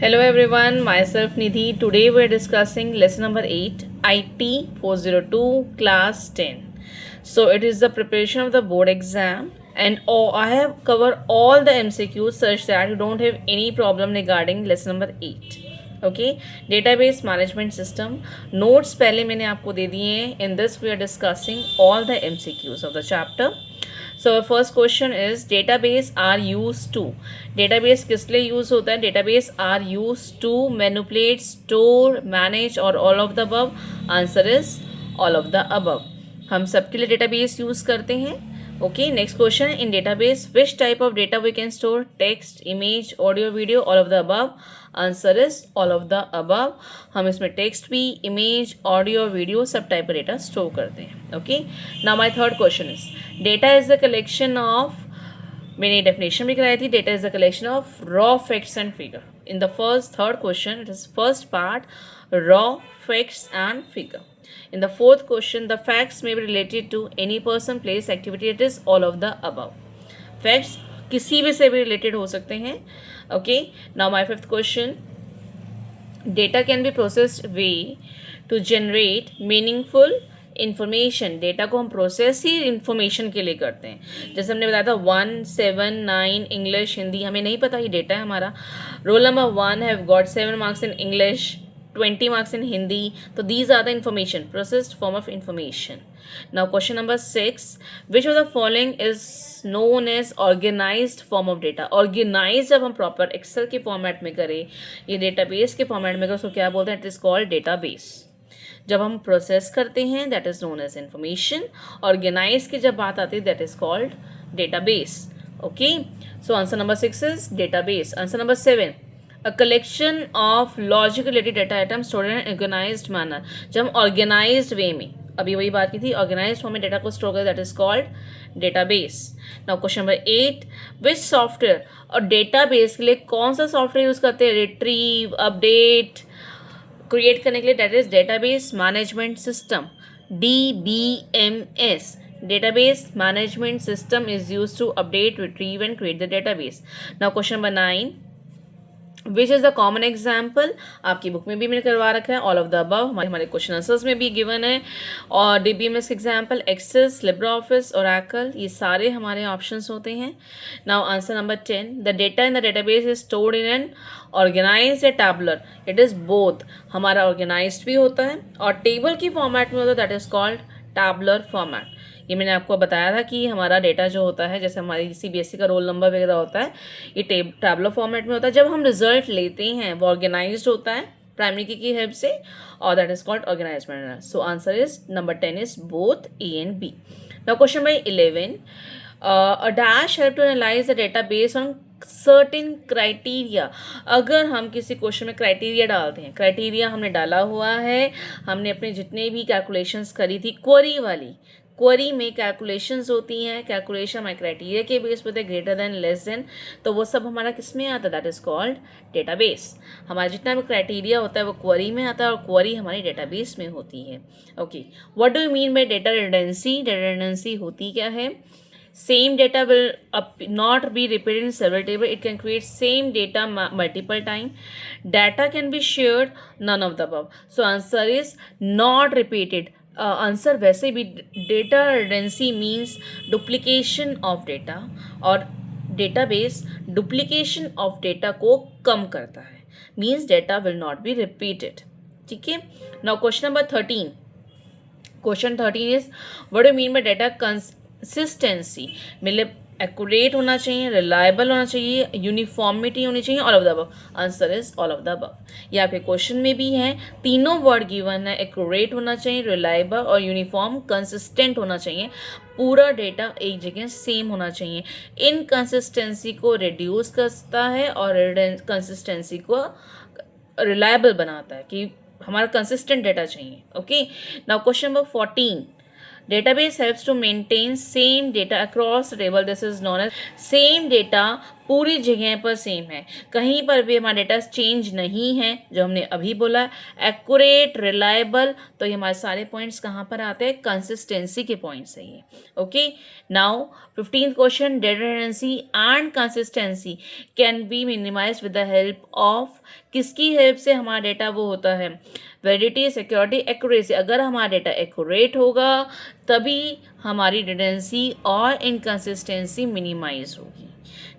Hello everyone, myself Nidhi. Today we are discussing lesson number 8, IT 402, class 10. So it is the preparation of the board exam, and I have covered all the MCQs such that you don't have any problem regarding lesson number 8. Okay, database management system notes पहले मैंने आपको दे दिए हैं. In this we are discussing all the MCQs of the chapter. So first question is database are use to. Database किस लिए use होता है? Database are use to manipulate, store, manage और all of the above. Answer is all of the above. हम सबके लिए database use करते हैं. Okay, next question, in database which type of data we can store? Text, image, audio, video, all of the above. Answer is all of the above. हम इसमें text भी, image, audio, video सब type का data store करते हैं. Okay, now my third question is data is the collection of, मैंने definition भी कराई थी, data is the collection of raw facts and figure. In the first third question it is first part raw facts and figure. In the fourth question, the facts may be related to any person, place, activity. It is all of the above. Facts किसी भी से भी related हो सकते हैं. Okay. Now my fifth question. Data can be processed way to generate meaningful information. Data को हम process ही information के लिए करते हैं. जैसे हमने बताया था 1, 7, 9 इंग्लिश, हिंदी हमें नहीं पता, ये डेटा है हमारा. Roll number 1 have got 7 marks in English, 20 marks in Hindi. So these are the information, processed form of information. Now question number 6, which of the following is known as organized form of data? Organized जब हम proper Excel के format में करें, ये database के format में करें, उसको क्या बोलते हैं? It is called database. जब हम प्रोसेस करते हैं that is known as information. Organized की जब बात आती है that is called database. Okay, so answer number 6 is database. Answer number 7, a collection of logic related data items stored in an organized manner. जब हम organized way में, अभी वही बात की थी, organized form में डेटा को स्टोर करें that is called database. Now question number 8, which software, और डेटाबेस के लिए कौन सा सॉफ्टवेयर यूज करते हैं? रिट्रीव, अपडेट, क्रिएट करने के लिए that is database management system, DBMS. Database management system is used to update, retrieve and create the database. Now question number 9, which is the common example. आपकी book में भी मैंने करवा रखा है, ऑल ऑफ द अबव. हमारे question answers में भी गिवन है. और DBMS example access, libre office, Oracle, ये सारे हमारे ऑप्शंस होते हैं. Now answer number 10, the data in the database is stored in an organize या टैबुलर. It is both. हमारा ऑर्गेनाइज भी होता है और टेबल की फॉर्मेट में होता है, that is called tabular format. ये मैंने आपको बताया था कि हमारा डेटा जो होता है, जैसे हमारी CBSE का रोल नंबर वगैरह होता है, ये टैबुलर फॉर्मेट में होता है. जब हम रिजल्ट लेते हैं वो ऑर्गेनाइज्ड होता है प्राइमरी की हेल्प से, और that is called organized manner. So answer is number 10 is both A and B. Now question number 11, a dash help to analyze the data based on certain criteria. अगर हम किसी question में criteria डालते हैं, criteria हमने डाला हुआ है, हमने अपने जितने भी कैलकुलेशंस करी थी क्वेरी वाली, क्वेरी में कैलकुलेशंस होती हैं, कैलकुलेशन हमारे क्राइटेरिया के बेस पर होते हैं, ग्रेटर देन, लेस देन, तो वो सब हमारा किस में आता है? That is called database. हमारा जितना भी क्राइटेरिया होता है वो क्वेरी में आता है और क्वेरी हमारी डेटाबेस में होती है. Okay, what do you mean by data redundancy? Data redundancy होती क्या है? Same data will not be repeated in several tables. It can create same data multiple time. Data can be shared. None of the above. So answer is not repeated. Answer वैसे भी data redundancy means duplication of data, और database duplication of data को कम करता है, means data will not be repeated. ठीक है. Now question number 13. Question 13 is what do mean by data consistency? मतलब accurate होना चाहिए, रिलायबल होना चाहिए, यूनिफॉर्मिटी होनी चाहिए, all of the above. Answer is all of the above. ये आपके क्वेश्चन में भी है, तीनों वर्ड गिवन है. एक्यूरेट होना चाहिए, रिलायबल और यूनिफॉर्म, कंसिस्टेंट होना चाहिए. पूरा डेटा एक जगह सेम होना चाहिए. इनकंसिस्टेंसी को रिड्यूस करता है और कंसिस्टेंसी को रिलायबल बनाता है कि हमारा कंसिस्टेंट डेटा चाहिए. Okay. Now question number 14, database helps to maintain same data across the table. This is known as same data पूरी जगह पर सेम है, कहीं पर भी हमारा डेटा चेंज नहीं है, जो हमने अभी बोला। एक्यूरेट, रिलायबल, तो ये हमारे सारे पॉइंट्स कहाँ पर आते हैं, कंसिस्टेंसी के पॉइंट्स है ये। Okay, now 15th question, redundancy and consistency can be minimize with the help of, किसकी हेल्प से हमारा डेटा वो होता है, वैलिडिटी, सिक्योरिटी, एक्यूरेसी। अगर हमारा डेटा एक्यूरेट होगा तभी हमारी रिडंडेंसी और इनकंसिस्टेंसी मिनिमाइज होगी,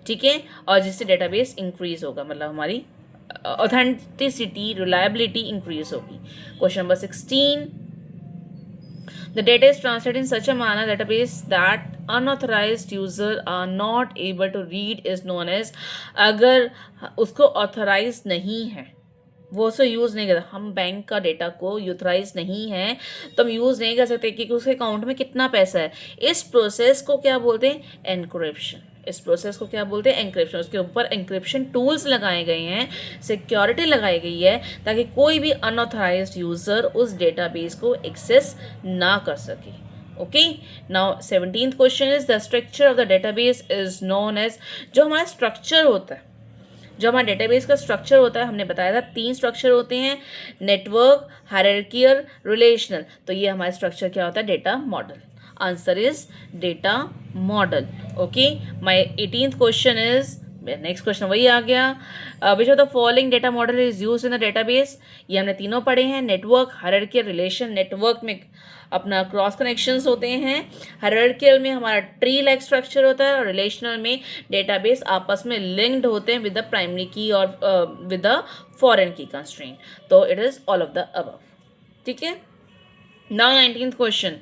ठीक है, और जिससे डेटाबेस इंक्रीज होगा, मतलब हमारी ऑथेंटिसिटी, रिलायबिलिटी इंक्रीज होगी। Question number 16, the data is translated in such a manner database that unauthorized user are not able to read is known as, अगर उसको ऑथराइज नहीं है, वो उसे यूज़ नहीं करता, हम बैंक का डेटा को यूथराइज नहीं है तो हम यूज़ नहीं कर सकते कि उसके अकाउंट में कितना पैसा है। इस प्रोसेस को क्या बोलते हैं, एनक्रिप्शन। इस प्रोसेस को क्या बोलते हैं, एनक्रिप्शन। उसके ऊपर एनक्रिप्शन टूल्स लगाए गए हैं, सिक्योरिटी लगाई गई है, ताकि कोई भी अनऑथराइज्ड यूज़र उस डेटाबेस को एक्सेस ना कर सके। Okay, now 17th question is the structure of the database is known as, जो हमारा स्ट्रक्चर होता है, जो हमारा डेटाबेस का स्ट्रक्चर होता है, हमने बताया था 3 स्ट्रक्चर होते हैं, नेटवर्क, हायरार्किकल, रिलेशनल। तो ये हमारा स्ट्रक्चर क्या होता है, data model. Answer is data model. Okay, my 18th question is, next question वही आ गया, विच of the following data model is use in the database. ये हमने तीनों पढ़े हैं, नेटवर्क, हायरार्किकल, रिलेशन। नेटवर्क में अपना क्रॉस कनेक्शंस होते हैं, हायरार्किकल में हमारा ट्री लाइक स्ट्रक्चर होता है, और रिलेशनल में डेटाबेस आपस में लिंक्ड होते हैं विद द प्राइमरी की और विद द फॉरेन की कंस्ट्रेंट। तो it is all of the above, ठीक है। Now 19th question,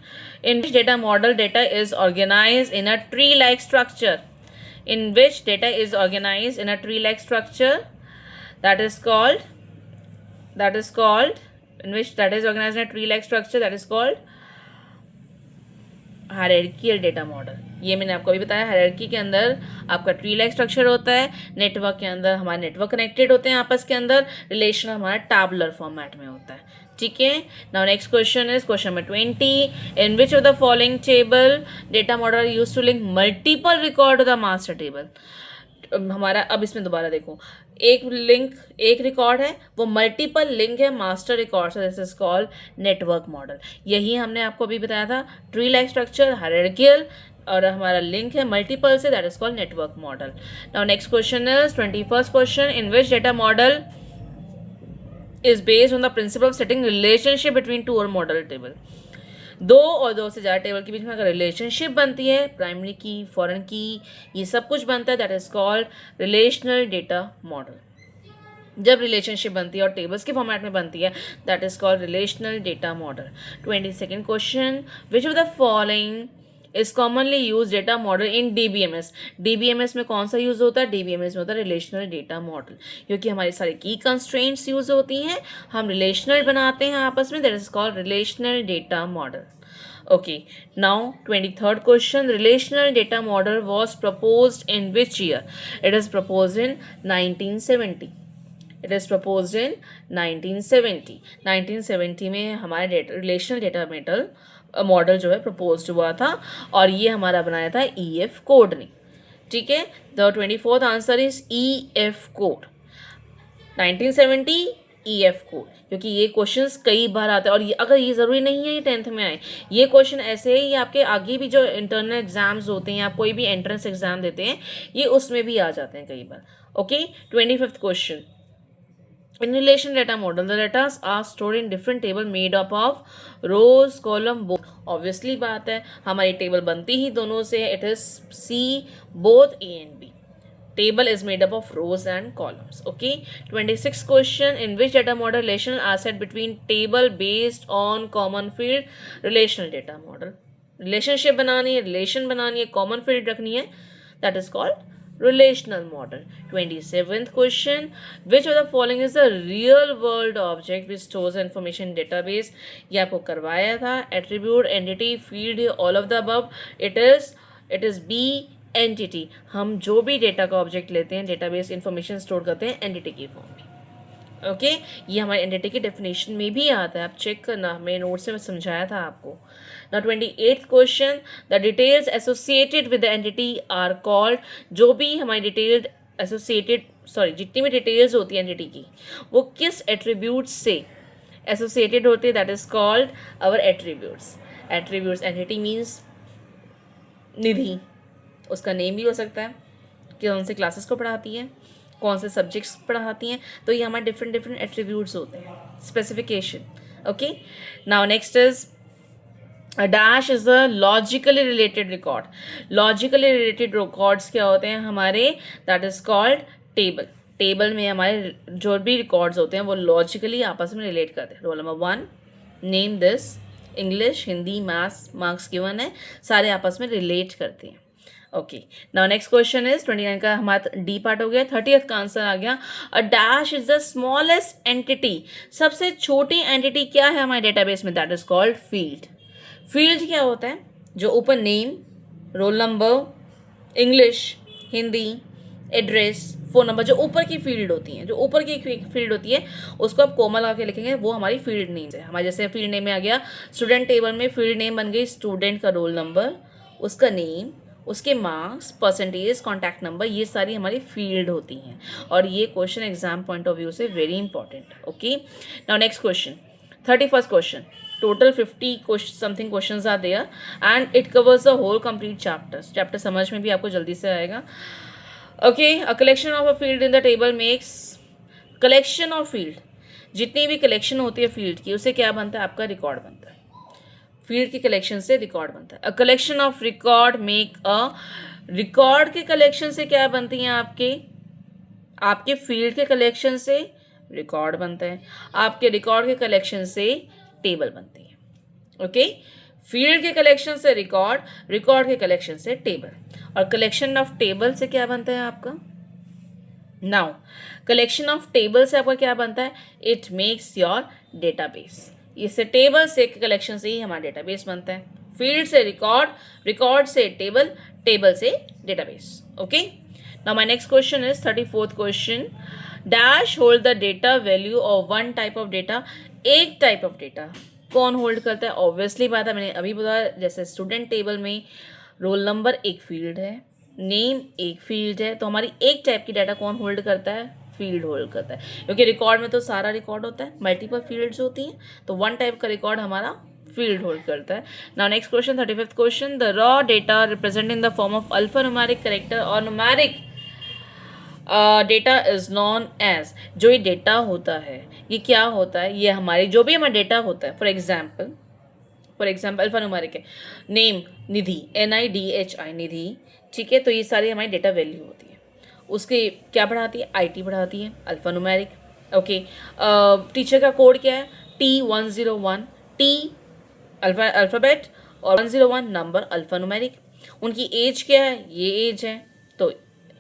in which data model data is organized in a tree-like structure? In which data is organized in a tree-like structure? That is called, in which data is organized in a tree-like structure, that is called hierarchical data model. ये मैंने आपको अभी बताया, hierarchy के अंदर आपका tree like structure होता है, नेटवर्क के अंदर हमारे नेटवर्क कनेक्टेड होते हैं आपस के अंदर, रिलेशन हमारा टैबुलर फॉर्मेट में होता है, ठीक है। Now next question is question number 20, in which of the following table data model use to link multiple record to the master table. हमारा अब इसमें दोबारा देखो, एक लिंक, एक रिकॉर्ड है, वो मल्टीपल लिंक है मास्टर रिकॉर्ड से, this is called network model. यही हमने आपको अभी बताया था, ट्री लाइक स्ट्रक्चर, हायरार्किकल, और हमारा लिंक है मल्टीपल से, that is called network model. Now next question is 21st question, in which data model is based on the principle of setting relationship between to और model table. दो और दो से ज़्यादा टेबल के बीच में अगर रिलेशनशिप बनती है, प्राइमरी की, फॉरेन की, ये सब कुछ बनता है, that is called relational data model. जब रिलेशनशिप बनती है और टेबल्स के फॉर्मेट में बनती है, that is called relational data model. 22nd question, which of the following is commonly use data model in DBMS। DBMS में कौन सा यूज होता है, DBMS में होता है रिलेशनल डेटा मॉडल, क्योंकि हमारी सारी की कंस्ट्रेंट्स यूज होती हैं, हम रिलेशनल बनाते हैं आपस में, that is called relational data model. Okay, now 23rd question, relational data model was proposed in which year. It is proposed in 1970। It is proposed इन 1970। 1970 में हमारे रिलेशनल डेटा मॉडल जो है प्रपोज्ड हुआ था, और ये हमारा बनाया था EF कोड ने, ठीक है। The 24th answer is EF code, 1970 EF code, क्योंकि ये क्वेश्चंस कई बार आते हैं, और ये अगर ये ज़रूरी नहीं है ये 10th में आए, ये क्वेश्चन ऐसे ही आपके आगे भी जो इंटरनल एग्जाम्स होते हैं, आप कोई भी एंट्रेंस एग्जाम देते हैं, ये उसमें भी आ जाते हैं कई बार। Okay, 25th question, in relation data model the data are stored in different table made up of rows, column, both। obviously बात है, हमारी टेबल बनती ही दोनों से है, it is C both A and B। table is made up of rows and columns। okay, 26th question, in which data model relational are set between table based on common field। relational data model, relationship बनानी है, relation बनानी है, common field रखनी है, that is called relational model। 27th question, which of the following is the real world object which stores information in database। ये आपको करवाया था, attribute, entity, field, all of the above। it is B, entity। हम जो भी data का object लेते हैं, डेटाबेस इंफॉर्मेशन स्टोर करते हैं एंटिटी की फॉर्म में। ओके ये हमारी एंटिटी की डेफिनेशन में भी आता है, आप चेक करना, मेरे नोट्स में समझाया था आपको। Now 28th question, the details associated with the entity are called, जो भी हमारी डिटेल्ड एसोसिएटेड जितनी भी डिटेल्स होती है एंटिटी की वो किस एट्रीब्यूट से एसोसिएटेड होते हैं, that is called our attributes. Attributes, entity means Nidhi, उसका नेम भी हो सकता है कि कौन से क्लासेस को पढ़ाती है, कौन से सब्जेक्ट्स पढ़ाती हैं, तो ये हमारे डिफरेंट एट्रीब्यूट्स होते हैं, specification. Okay now next is dash is a logically related record. Logically related records क्या होते हैं हमारे, that is called table. Table में हमारे जो भी रिकॉर्ड्स होते हैं वो लॉजिकली आपस में रिलेट करते हैं। Roll number 1, name this, English, Hindi, maths, marks given है, सारे आपस में रिलेट करते हैं। Okay now next question is 29 का हमारा डी पार्ट हो गया। 30th का आंसर आ गया, अ dash is the smallest entity. सबसे छोटी एंटिटी क्या है हमारे डेटाबेस में, that is called field. Field क्या होता है, जो ऊपर name, roll number, English, Hindi, address, phone number, जो ऊपर की फील्ड होती हैं, जो ऊपर की फील्ड होती है उसको आप कोमा लगा के लिखेंगे, वो हमारी फील्ड नेम है। हमारे जैसे फील्ड नेम में आ गया स्टूडेंट टेबल में फील्ड नेम बन गई स्टूडेंट का रोल नंबर, उसका नेम, उसके मार्क्स, परसेंटेज, कॉन्टैक्ट नंबर, ये सारी हमारी फील्ड होती हैं। और ये question exam point of view से very important. Okay now next question, 31st question. Total 50 something questions are there and it covers the whole complete chapter समझ में भी आपको जल्दी से आएगा। Okay a collection of a field in the table makes, collection of field, जितनी भी collection होती है फील्ड की उससे क्या बनता है, आपका रिकॉर्ड बनता है। फील्ड की कलेक्शन से रिकॉर्ड बनता है। अ collection of record make a, record के कलेक्शन से क्या बनती हैं आपके फील्ड के कलेक्शन से रिकॉर्ड बनता है, आपके रिकॉर्ड के कलेक्शन से टेबल बनती है। ओके फील्ड के कलेक्शन से रिकॉर्ड, रिकॉर्ड के कलेक्शन से टेबल, और कलेक्शन ऑफ टेबल से क्या बनता है आपका, नाउ कलेक्शन ऑफ टेबल से आपका क्या बनता है, इट मेक्स योर डेटाबेस। इससे टेबल से कलेक्शन से ही हमारा डेटाबेस बनता है। फील्ड से रिकॉर्ड, रिकॉर्ड से टेबल, टेबल से database. Okay now my next question is 34th question, dash hold the data value of one type of data. एक टाइप ऑफ डेटा कौन होल्ड करता है, ऑब्वियसली बात है, मैंने अभी बताया, जैसे स्टूडेंट टेबल में रोल नंबर एक फील्ड है, नेम एक फील्ड है, तो हमारी एक टाइप की डाटा कौन होल्ड करता है, फील्ड होल्ड करता है। क्योंकि रिकॉर्ड में तो सारा रिकॉर्ड होता है, मल्टीपल फील्ड्स होती हैं, तो वन टाइप का रिकॉर्ड हमारा फील्ड होल्ड करता है। Now next question 35th question, the raw data represent in the form of alpha numeric character और numeric data is known as. जो ये डेटा होता है ये क्या होता है, ये हमारी जो भी हमारा डेटा होता है, फॉर एग्जाम्पल अल्फा न्यूमेरिक है, नेम निधि, NIDHI निधि, ठीक है, तो ये सारी हमारी डेटा वैल्यू होती है। उसके क्या बढ़ाती है, IT बढ़ाती है, अल्फा न्यूमेरिक। ओके टीचर का कोड क्या है, T101, T अल्फ़ाबेट और 101 नंबर अल्फा न्यूमेरिक। उनकी एज क्या है, ये एज है, तो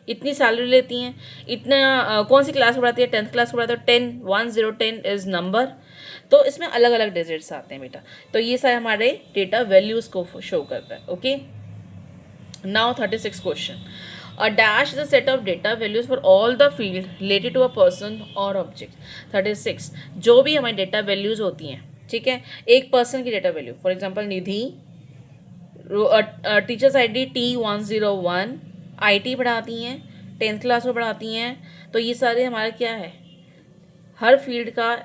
इतनी सैलरी लेती हैं, इतना कौन सी क्लास पढ़ाती है, 10th क्लास पढ़ाते हैं, 10 इज़ नंबर। तो इसमें अलग अलग डिजिट्स आते हैं बेटा, तो ये सारे हमारे डेटा वैल्यूज़ को शो करता है। Okay now 36 question, a dash is a set of data values for all the field related to a person और ऑब्जेक्ट। 36 जो भी हमारी डेटा वैल्यूज होती हैं, ठीक है, एक पर्सन की data value, for example Nidhi, teachers ID T101, IT पढ़ाती हैं, 10th क्लास में पढ़ाती हैं, तो ये सारे हमारे क्या है, हर फील्ड का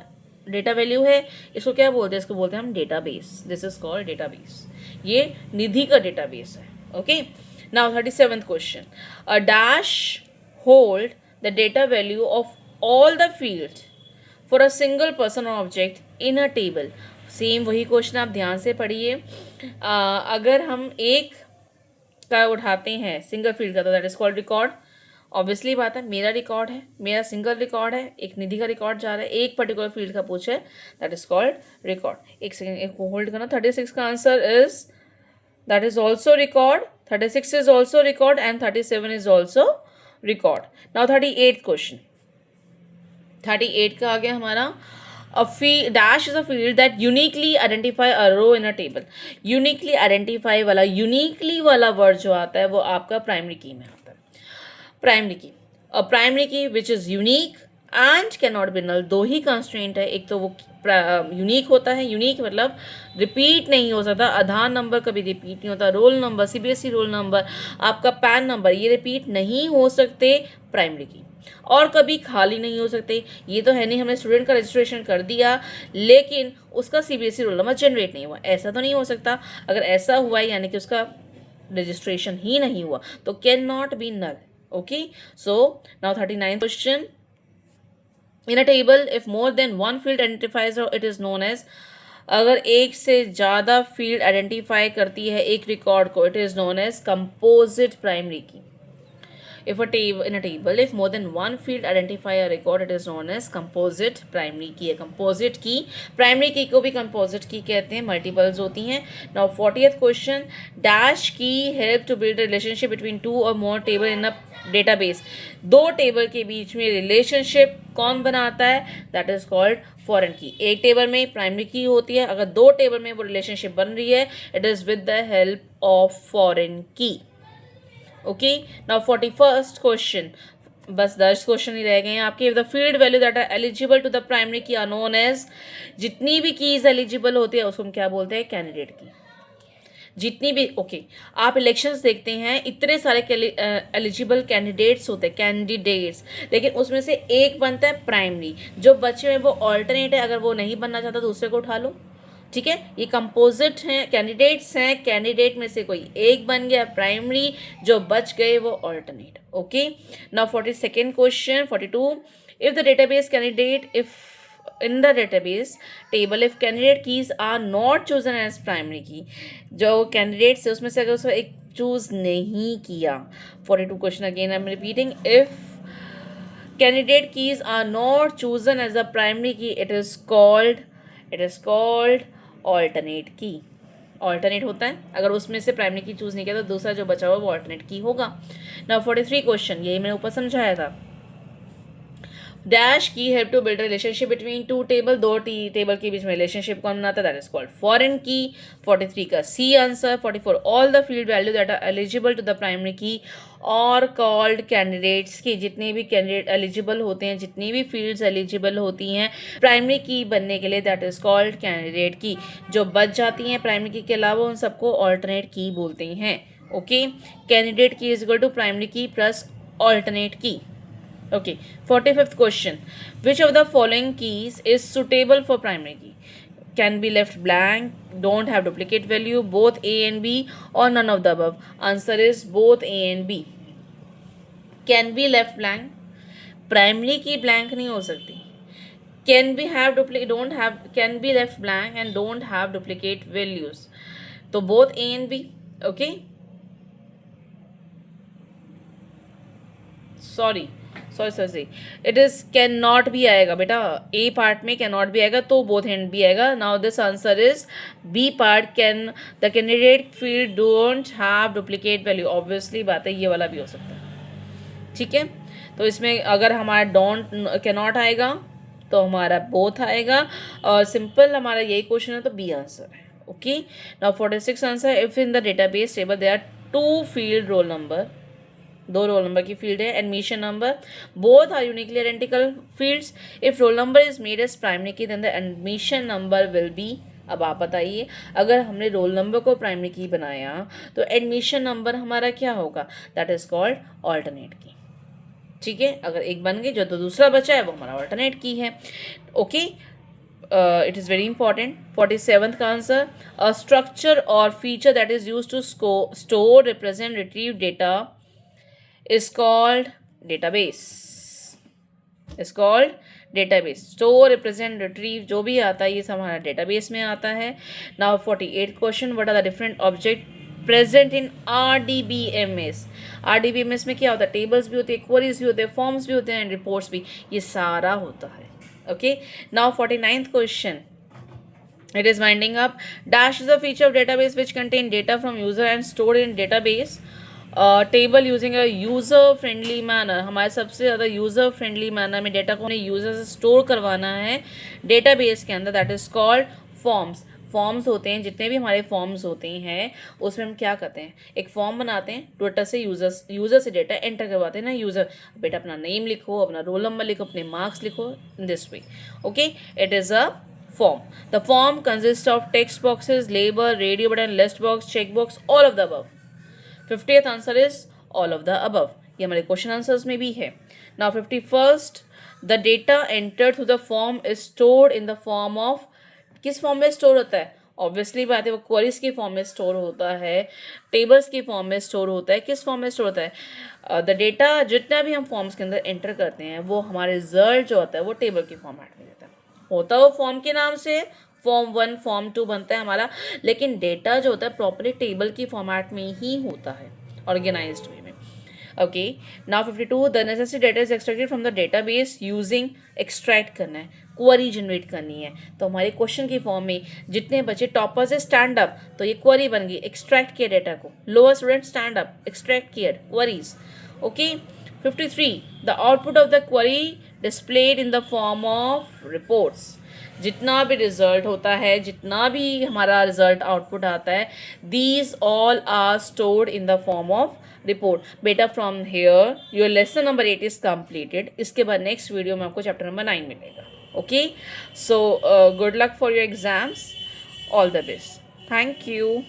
डेटा वैल्यू है। इसको क्या बोलते हैं, इसको बोलते हैं हम database, this is called database. ये निधि का डेटाबेस है। Okay now 37th question, a dash hold the data value of all the field for a single person और object in a table. Same वही क्वेश्चन आप ध्यान से पढ़िए। अगर हम एक का उठाते हैं सिंगल फील्ड का, तो that is called record. Obviously बात है, मेरा रिकॉर्ड है, मेरा सिंगल रिकॉर्ड है, एक निधि का रिकॉर्ड जा रहा है, एक पर्टिकुलर फील्ड का पूछा है, दैट इज कॉल्ड रिकॉर्ड। एक सेकेंड, एक होल्ड करना। 36 का answer is that is also record, 36 is also record and 37 is also record. Now 38 question, 38 का आ गया हमारा, dash is a field that uniquely identify a row in a table. Uniquely identify वाला, uniquely वाला word जो आता है वो आपका प्राइमरी की में आता है। प्राइमरी की, a primary key which is unique and can not be null. दो ही कंस्ट्रेंट है, एक तो वो यूनिक होता है, यूनिक मतलब रिपीट नहीं हो सकता, आधार नंबर कभी रिपीट नहीं होता, roll number, CBSE roll number, आपका पैन नंबर, ये रिपीट नहीं हो सकते प्राइमरी की, और कभी खाली नहीं हो सकते। ये तो है नहीं हमने स्टूडेंट का रजिस्ट्रेशन कर दिया लेकिन उसका सीबीएसई रोल नंबर जनरेट नहीं हुआ, ऐसा तो नहीं हो सकता। अगर ऐसा हुआ यानी कि उसका रजिस्ट्रेशन ही नहीं हुआ, तो can not be null. Okay, so now 39th question, in a table if more than one field identifies it is known as, अगर एक से ज़्यादा फील्ड आइडेंटिफाई करती है एक रिकॉर्ड को, it is known as composite primary key. If a table in a table, if more than one field identify a record, it is known as composite primary key है। composite key, primary key को भी composite key कहते हैं, multiples होती हैं। Now 40th question, dash key help to build a relationship between two or more table in a database। दो table के बीच में रिलेशनशिप कौन बनाता है? दैट इज कॉल्ड फॉरेन की। एक टेबल में प्राइमरी की होती है, अगर दो टेबल में वो रिलेशनशिप बन रही है, it is with the help of foreign key. Okay, now 41st question, बस 10 क्वेश्चन ही रह गए हैं आपके। The field value that are eligible to the primary key are known as, जितनी भी कीज एलिजिबल होती है उसको हम क्या बोलते हैं? कैंडिडेट की। जितनी भी आप इलेक्शंस देखते हैं, इतने सारे एलिजिबल कैंडिडेट्स होते हैं, कैंडिडेट्स, लेकिन उसमें से एक बनता है प्राइमरी, जो बचे हुए वो ऑल्टरनेट है, अगर वो नहीं बनना चाहता दूसरे को उठा लो। ठीक है, ये कंपोजिट हैं, कैंडिडेट्स हैं, कैंडिडेट में से कोई एक बन गया प्राइमरी, जो बच गए वो alternate. Okay, now 42nd question, 42, if the database candidate, if in the database table if candidate keys are not chosen as primary key, जो कैंडिडेट्स है उसमें से अगर उसको एक चूज नहीं किया, 42 question again I am repeating, if candidate keys are not chosen as a primary key, it is called alternate key। Alternate होता है, अगर उसमें से प्राइमरी की चूज नहीं किया तो दूसरा जो बचा हुआ वो ऑल्टरनेट की होगा। नाउ 43 क्वेश्चन, यही मैंने ऊपर समझाया था। Dash key help to build relationship between two table, दो टेबल के बीच में रिलेशनशिप कौन बनाता है? That is called foreign key. 43 का C answer. 44, all the field value that are eligible to the primary key और कॉल्ड कैंडिडेट्स की, जितने भी कैंडिडेट एलिजिबल होते हैं, जितनी भी फील्ड्स एलिजिबल होती हैं प्राइमरी की बनने के लिए, दैट इज कॉल्ड कैंडिडेट की। जो बच जाती हैं प्राइमरी की के अलावा उन सबको ऑल्टरनेट की बोलते हैं। ओके, कैंडिडेट की इज इक्वल टू प्राइमरी की प्लस ऑल्टरनेट की। Okay, 45th question, which of the following keys is suitable for primary key? Can be left blank, don't have duplicate value, both A and B, or none of the above? Answer is both A and B. Can be left blank, primary key blank नहीं हो सकती। Can be have duplicate, don't have, can be left blank and don't have duplicate values, तो both A and B। Okay, sorry, it is can not भी आएगा बेटा, A part में can not भी आएगा तो बोथ हैंड भी आएगा। Now this answer is B part, can the candidate field don't have duplicate value, obviously बात है, ये वाला भी हो सकता है। ठीक है, तो इसमें अगर हमारा डोंट कैन नॉट आएगा तो हमारा बोथ आएगा, और सिंपल हमारा यही क्वेश्चन है तो बी आंसर है। Okay, now 46 answer, if in the database table there are two field roll number, दो रोल नंबर की फील्ड है, admission number, both are uniquely identical fields, if roll number is made as primary key then the admission number will be. अब आप बताइए, अगर हमने roll number को primary की बनाया तो एडमिशन नंबर हमारा क्या होगा? दैट इज कॉल्ड ऑल्टरनेट की। ठीक है, अगर एक बन गई जो तो दूसरा बचा है वो हमारा ऑल्टरनेट की है। Okay, it is very important. 47th का आंसर, अ स्ट्रक्चर और feature that is use to store, represent, retrieve data is called database, is called database। store, represent, retrieve जो भी आता है ये सब हमारा database में आता है। now 48 question, what are the different object present in RDBMS? RDBMS में क्या होता है? tables भी होते हैं, queries भी होते हैं, forms भी होते हैं, and reports भी, ये सारा होता है। okay, now 49th question, it is winding up। dash is a feature of database which contain data from user and stored in database table using a user friendly manner. हमारे सबसे ज़्यादा user friendly manner में data को हमें user से store करवाना है database के अंदर, that is called forms. Forms होते हैं, जितने भी हमारे फॉर्म्स होते हैं उसमें हम क्या करते हैं, एक फॉर्म बनाते हैं, ट्विटर से यूज़र से डेटा एंटर करवाते हैं ना। यूज़र बेटा अपना नेम लिखो, अपना रोल नंबर लिखो, अपने मार्क्स लिखो, in this way. Okay, it is a form. The form consists of text boxes, label, radio button, list box, check box, all of the above. 50th answer is all of the above. ये हमारे question answers में भी है। Now 51st, the data enter through the form is stored in the form of, किस form में store होता है? Obviously बात है, वो क्वेरीज की फॉर्म में स्टोर होता है, टेबल्स की फॉर्म में स्टोर होता है। किस फॉर्म में स्टोर होता है? द डेटा जितना भी हम फॉर्म्स के अंदर एंटर करते हैं वो हमारे रिजल्ट जो होता है वो टेबल के फॉर्मेट में देता है। होता है वो फॉर्म के नाम से, फॉर्म 1 फॉर्म 2 बनता है हमारा, लेकिन डेटा जो होता है प्रॉपरली टेबल की फॉर्मेट में ही होता है, ऑर्गेनाइज्ड वे में। Okay, now 52, the necessary data is extracted from the database using, extract करना है, क्वेरी जनरेट करनी है। तो हमारे क्वेश्चन की फॉर्म में जितने बच्चे टॉपर से स्टैंड अप, तो ये क्वेरी बन गई, एक्सट्रैक्ट किया डेटा को, lower student stand up, extract किया queries. Okay, 53, the output of the query displayed in the form of reports. जितना भी रिजल्ट होता है, जितना भी हमारा रिजल्ट आउटपुट आता है, these all are stored in the form of report. बेटा from here your lesson number 8 is completed. इसके बाद नेक्स्ट वीडियो में आपको चैप्टर नंबर 9 मिलेगा। Okay, so good luck for your exams, all the best, thank you.